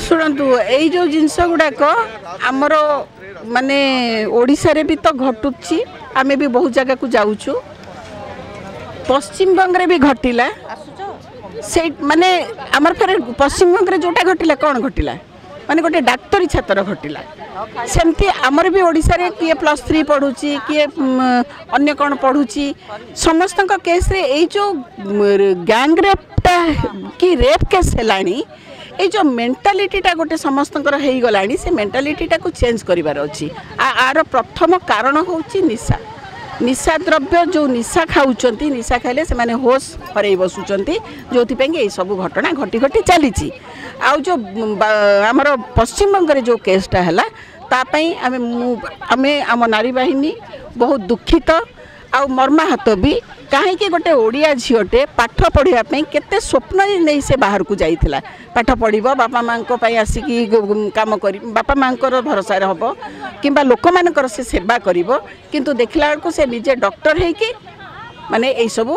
शुणु यही जो जिनस गुड़ाक आमर माने ओडिशा रे भी तो घटुची आमे भी बहुत जगह को जाऊचु पश्चिम बंग रे भी घटिला से माने आमर फेर पश्चिम बंग रे जोटा घटिला कौन घटिला माने गोटे डाक्तरी छात्र घटिला सेमती आमर भी ओडिशा रे किए +3 पढ़ुची किए अन्य कौन पढ़ुची समस्त केस रे ए जो गैंग रेपटा कि रेप केस हेलानी ये जो मेंटालिटीटा गोटे समस्त हो गलानी से मेंटालिटीटा को चेंज करिवार अछि आर प्रथम कारण होची निशा निशा द्रव्य जो निशा खाऊचंती निशा खाइले से माने होश हरई बसुचंती जोथि पेंगे ए सब घटना घटी घटी चलीची आ जो हमर पश्चिम बंग रे जो केसटा हला ता पई आमे आम नारी बाहिनी बहुत दुखित आ मर्माहत भी कहीं गोटे ओडिया झीटे पाठ पढ़ा केते स्वप्न नहीं से बाहर को जाइथिला पाठ पढ़ बापा माँ आसिकी काम कर बापा माँ भरोसा हम कि लोक मान से सेवा कर किंतु देखला को से निजे डॉक्टर है कि माने यही सब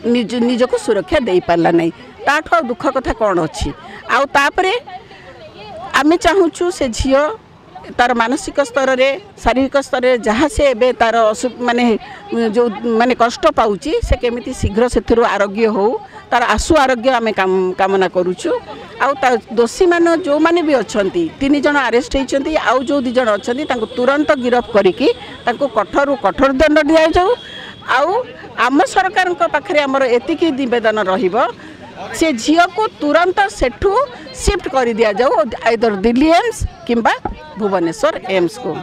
निज को सुरक्षा दे पारला नहीं ताठ दुख कथा कौन अच्छी आउे आमे चाहूँ से झील तार मानसिक स्तर रे शारीरिक स्तर रे जहाँ से एबे तार माने जो माने कष्ट पाउची से केमिति शीघ्र से आरोग्य हो तार आशु आरोग्य आमे कामना करूछु आउ दोषी मान जो माने भी अछंती 3 जन अरेस्ट होइछंती आउ जो 2 जन अछंती तांको तुरंत गिरफ करिकी तांको कठोर कठोर दंड दिया जाऊ आउ आम सरकार पाखरे हमर एतिकी निवेदन रहिबो से झील को तुरंत सेठू शिफ्ट कर दिया जाऊ आइदर दिल्ली एम्स किंबा भुवनेश्वर एम्स को।